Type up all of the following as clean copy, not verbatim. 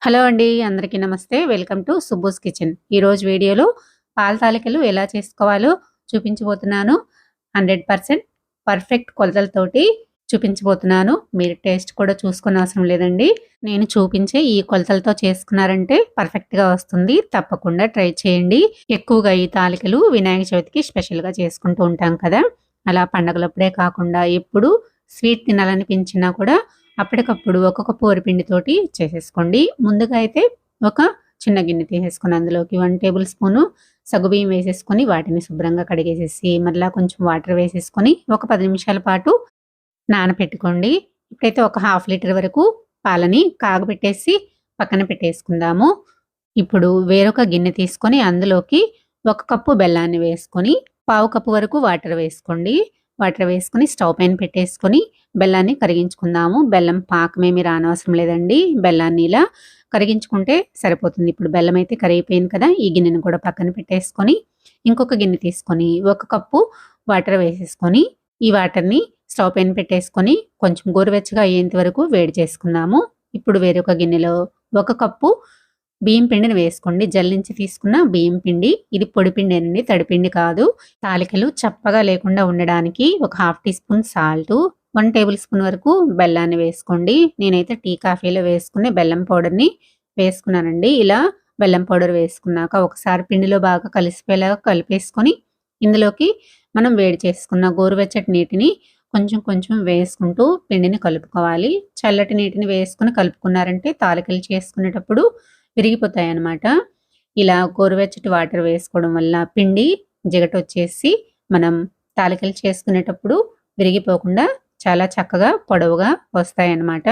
Hello అండి. అందరికీ నమస్తే. Welcome to Subbu's kitchen. ఈరోజు వీడియోలో పాల తాలికలు ఎలా చేసుకోవాలో చూపించబోతున్నాను. 100% పర్ఫెక్ట్ కొలతలతోటి చూపించబోతున్నాను. మీరు టేస్ట్ కూడా చూసుకోనవసరం లేదండి. నేను చూపించే ఈ కొలతలతో చేసుకున్నారంటే పర్ఫెక్ట్‌గా వస్తుంది. తప్పకుండా ట్రై చేయండి. ఎక్కువగా ఈ తాలికలు వినాయక చవితికి స్పెషల్‌గా చేసుకుంటూ ఉంటాం కదా! అలా పండగలప్పుడే కాకుండా ఎప్పుడు స్వీట్ తినాలనిపించినా కూడా అప్పటికప్పుడు ఒక్కొక్క పిండితోటి చేసేసుకోండి. ముందుగా అయితే ఒక చిన్న గిన్నె తీసేసుకొని అందులోకి 1 టేబుల్ స్పూను సగ్గుబియ్యం వేసేసుకొని వాటిని శుభ్రంగా కడిగేసేసి మరలా కొంచెం వాటర్ వేసేసుకొని ఒక 10 నిమిషాల పాటు నానపెట్టుకోండి. ఇప్పుడైతే ఒక హాఫ్ లీటర్ వరకు పాలని కాగబెట్టేసి పక్కన పెట్టేసుకుందాము. ఇప్పుడు వేరొక గిన్నె తీసుకొని అందులోకి 1 కప్పు బెల్లాన్ని వేసుకొని పావు కప్పు వరకు వాటర్ వేసుకోండి. వాటర్ వేసుకొని స్టవ్ పైన పెట్టేసుకొని బెల్లాన్ని కరిగించుకుందాము. బెల్లం పాకమేమి రానవసరం లేదండి. బెల్లాన్ని ఇలా కరిగించుకుంటే సరిపోతుంది. ఇప్పుడు బెల్లం అయితే కరిగిపోయింది కదా! ఈ గిన్నెను కూడా పక్కన పెట్టేసుకొని ఇంకొక గిన్నె తీసుకొని 1 కప్పు వాటర్ వేసేసుకొని ఈ వాటర్‌ని స్టవ్ పైన పెట్టేసుకొని కొంచెం గోరువెచ్చగా అయ్యేంత వరకు వేడి చేసుకుందాము. ఇప్పుడు వేరొక గిన్నెలో 1 కప్పు బియ్యం పిండిని వేసుకోండి. జల్లించి తీసుకున్న బియ్యం పిండి. ఇది పొడి పిండేనండి, తడిపిండి కాదు. తాలికలు చప్పగా లేకుండా ఉండడానికి ఒక half teaspoon salt, 1 tablespoon వరకు బెల్లాన్ని వేసుకోండి. నేనైతే టీ కాఫీలో వేసుకునే బెల్లం పౌడర్‌ని వేసుకున్నానండి. ఇలా బెల్లం పౌడర్ వేసుకున్నాక ఒకసారి పిండిలో బాగా కలిసిపోయేలాగా కలిపేసుకొని ఇందులోకి మనం వేడి చేసుకున్న గోరువెచ్చటి నీటిని కొంచెం కొంచెం వేసుకుంటూ పిండిని కలుపుకోవాలి. చల్లటి నీటిని వేసుకొని కలుపుకున్నారంటే తాలికలు చేసుకునేటప్పుడు విరిగిపోతాయన్నమాట. ఇలా గోరువెచ్చటి వాటర్ వేసుకోవడం వల్ల పిండి జిగటొచ్చేసి మనం తాలికలు చేసుకునేటప్పుడు విరిగిపోకుండా చాలా చక్కగా పొడవుగా వస్తాయన్నమాట.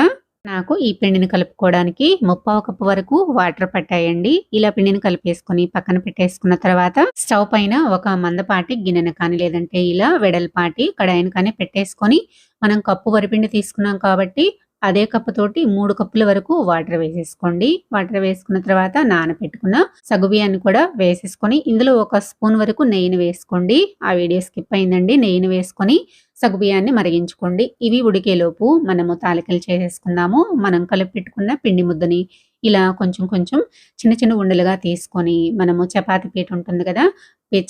నాకు ఈ పిండిని కలుపుకోవడానికి 3/4 కప్పు వరకు వాటర్ పట్టాయండి. ఇలా పిండిని కలిపేసుకొని పక్కన పెట్టేసుకున్న తర్వాత స్టవ్ పైన ఒక మందపాటి గిన్నెను కానీ లేదంటే ఇలా వెడల్పాటి కడాయిని కానీ పెట్టేసుకొని మనం కప్పు వరిపిండి తీసుకున్నాం కాబట్టి అదే కప్పుతోటి 3 కప్పుల వరకు వాటర్ వేసేసుకోండి. వాటర్ వేసుకున్న తర్వాత నానపెట్టుకున్న సగ్గుబియ్యాన్ని కూడా వేసేసుకొని ఇందులో ఒక స్పూన్ వరకు నెయ్యిని వేసుకోండి. ఆ వీడియో స్కిప్ అయిందండి. నెయ్యిని వేసుకొని సగ్గుబియ్యాన్ని మరిగించుకోండి. ఇవి ఉడికేలోపు మనము తాలికలు చేసేసుకుందాము. మనం కలిపి పెట్టుకున్న పిండి ముద్దని ఇలా కొంచెం కొంచెం చిన్న చిన్న ఉండలుగా తీసుకొని మనము చపాతీ పీట ఉంటుంది కదా!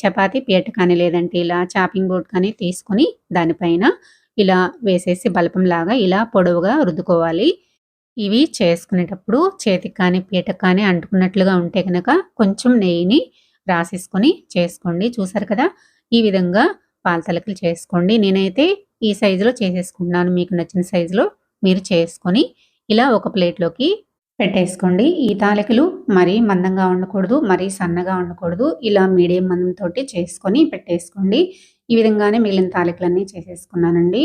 చపాతీ పీట కానీ లేదంటే ఇలా చాపింగ్ బోర్డ్ కానీ తీసుకొని దానిపైన ఇలా వేసేసి బలపంలాగా ఇలా పొడవుగా రుద్దుకోవాలి. ఇవి చేసుకునేటప్పుడు చేతికి కానీ పీటకి కానీ అంటుకున్నట్లుగా ఉంటే గనక కొంచెం నెయ్యిని రాసేసుకొని చేసుకోండి. చూసారు కదా! ఈ విధంగా పాల తాలికలు చేసుకోండి. నేనైతే ఈ సైజులో చేసేసుకుంటున్నాను. మీకు నచ్చిన సైజులో మీరు చేసుకొని ఇలా ఒక ప్లేట్‌లోకి పెట్టేసుకోండి. ఈ తాలికలు మరీ మందంగా ఉండకూడదు, మరీ సన్నగా ఉండకూడదు. ఇలా మీడియం మందంతోటి చేసుకొని పెట్టేసుకోండి. ఈ విధంగానే మిగిలిన తాలికలన్నీ చేసేసుకున్నానండి.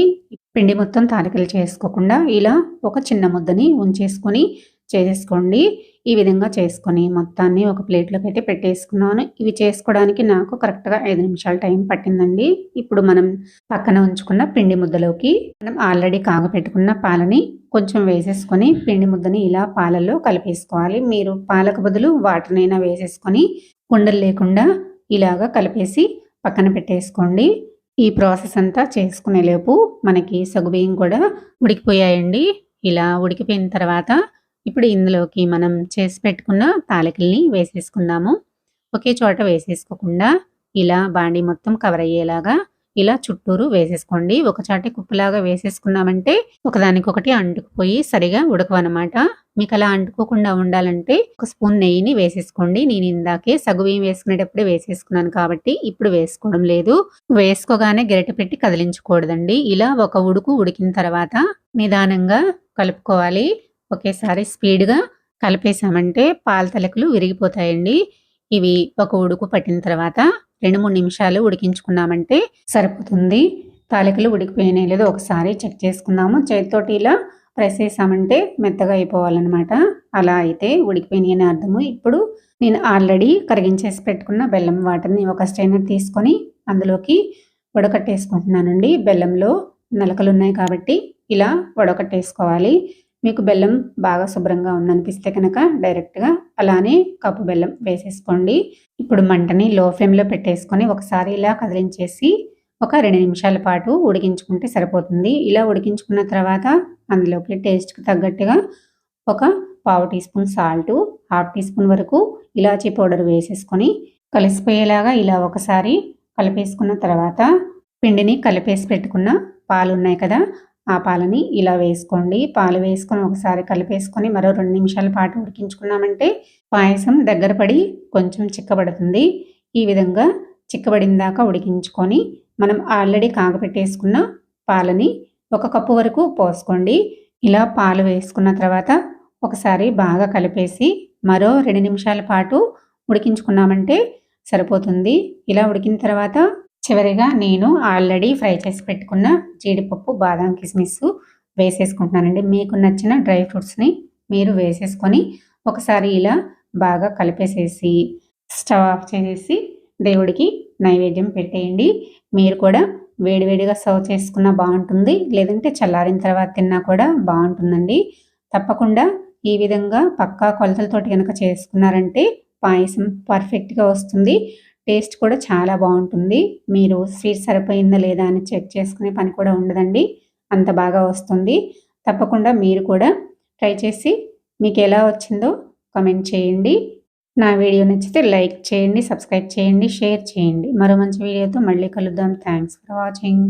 పిండి మొత్తం తాలికలు చేసుకోకుండా ఇలా ఒక చిన్న ముద్దని ఉంచేసుకొని చేసేసుకోండి. ఈ విధంగా చేసుకొని మొత్తాన్ని ఒక ప్లేట్‌లోకి అయితే పెట్టేసుకున్నాను. ఇవి చేసుకోవడానికి నాకు కరెక్ట్‌గా 5 నిమిషాలు టైం పట్టిందండి. ఇప్పుడు మనం పక్కన ఉంచుకున్న పిండి ముద్దలోకి మనం ఆల్రెడీ కాగపెట్టుకున్న పాలని కొంచెం వేసేసుకొని పిండి ముద్దని ఇలా పాలల్లో కలిపేసుకోవాలి. మీరు పాలకు బదులు వాటర్‌నైనా వేసేసుకొని ఉండలు లేకుండా ఇలాగా కలిపేసి పక్కన పెట్టేసుకోండి. ఈ ప్రాసెస్ అంతా చేసుకునేలోపు మనకి సగ్గుబియ్యం కూడా ఉడికిపోయాయండి. ఇలా ఉడికిపోయిన తర్వాత ఇప్పుడు ఇందులోకి మనం చేసి పెట్టుకున్న తాలికల్ని వేసేసుకుందాము. ఒకే చోట వేసేసుకోకుండా ఇలా బాండీ మొత్తం కవర్ అయ్యేలాగా ఇలా చుట్టూరు వేసేసుకోండి. ఒక చాటే కుప్పలాగా వేసేసుకున్నామంటే ఒకదానికొకటి అంటుకుపోయి సరిగా ఉడకవనమాట. మీకు అలా అంటుకోకుండా ఉండాలంటే ఒక స్పూన్ నెయ్యిని వేసేసుకోండి. నేను ఇందాకే సగ్గుబియ్యం వేసుకునేటప్పుడే వేసేసుకున్నాను కాబట్టి ఇప్పుడు వేసుకోవడం లేదు. వేసుకోగానే గరిటె పెట్టి కదిలించకూడదండి. ఇలా ఒక ఉడికిన తర్వాత నిదానంగా కలుపుకోవాలి. ఒకేసారి స్పీడ్‌గా కలిపేసామంటే పాల తాలికలు విరిగిపోతాయండి. ఇవి ఒక ఉడుకు పట్టిన తర్వాత 2, 3 నిమిషాలు ఉడికించుకున్నామంటే సరిపోతుంది. తాలికలు ఉడికిపోయినాయో లేదో ఒకసారి చెక్ చేసుకుందాము. చేత్తోటి ఇలా ప్రెస్ చేసామంటే మెత్తగా అయిపోవాలన్నమాట. అలా అయితే ఉడికిపోయినాయని అర్థము. ఇప్పుడు నేను ఆల్రెడీ కరిగించేసి పెట్టుకున్న బెల్లం వాటర్‌ని ఒక స్ట్రైనర్ తీసుకొని అందులోకి వడకట్టేసుకుంటున్నానండి. బెల్లంలో నలకలున్నాయి కాబట్టి ఇలా వడకట్టేసుకోవాలి. మీకు బెల్లం బాగా శుభ్రంగా ఉందనిపిస్తే కనుక డైరెక్ట్‌గా అలానే కప్పు బెల్లం వేసేసుకోండి. ఇప్పుడు మంటని లో ఫ్లేమ్‌లో పెట్టేసుకొని ఒకసారి ఇలా కదిలించేసి ఒక 2 నిమిషాల పాటు ఉడికించుకుంటే సరిపోతుంది. ఇలా ఉడికించుకున్న తర్వాత అందులోకి టేస్ట్‌కి తగ్గట్టుగా ఒక పావు teaspoon salt, half teaspoon వరకు ఇలాచీ పౌడర్ వేసేసుకొని కలిసిపోయేలాగా ఇలా ఒకసారి కలిపేసుకున్న తర్వాత పిండిని కలిపేసి పెట్టుకున్న పాలు ఉన్నాయి కదా, ఆ పాలని ఇలా వేసుకోండి. పాలు వేసుకొని ఒకసారి కలిపేసుకొని మరో 2 నిమిషాల పాటు ఉడికించుకున్నామంటే పాయసం దగ్గర పడి కొంచెం చిక్కబడుతుంది. ఈ విధంగా చిక్కబడిన దాకా ఉడికించుకొని మనం ఆల్రెడీ కాగపెట్టేసుకున్న పాలని 1 కప్పు వరకు పోసుకోండి. ఇలా పాలు వేసుకున్న తర్వాత ఒకసారి బాగా కలిపేసి మరో 2 నిమిషాల పాటు ఉడికించుకున్నామంటే సరిపోతుంది. ఇలా ఉడికిన తర్వాత చివరిగా నేను ఆల్రెడీ ఫ్రై చేసి పెట్టుకున్న జీడిపప్పు, బాదం, కిస్మిస్ వేసేసుకుంటున్నానండి. మీకు నచ్చిన డ్రై ఫ్రూట్స్ని మీరు వేసేసుకొని ఒకసారి ఇలా బాగా కలిపేసేసి స్టవ్ ఆఫ్ చేసేసి దేవుడికి నైవేద్యం పెట్టేయండి. మీరు కూడా వేడివేడిగా సర్వ్ చేసుకున్నా బాగుంటుంది, లేదంటే చల్లారిన తర్వాత తిన్నా కూడా బాగుంటుందండి. తప్పకుండా ఈ విధంగా పక్కా కొలతలతోటి కనుక చేసుకున్నారంటే పాయసం పర్ఫెక్ట్గా వస్తుంది. టేస్ట్ కూడా చాలా బాగుంటుంది. మీరు స్వీట్ సరిపోయిందా లేదా అని చెక్ చేసుకునే పని కూడా ఉండదండి, అంత బాగా వస్తుంది. తప్పకుండా మీరు కూడా ట్రై చేసి మీకు ఎలా వచ్చిందో కామెంట్ చేయండి. నా వీడియో నచ్చితే లైక్ చేయండి, సబ్స్క్రైబ్ చేయండి, షేర్ చేయండి. మరో మంచి వీడియోతో మళ్ళీ కలుద్దాం. Thanks for watching.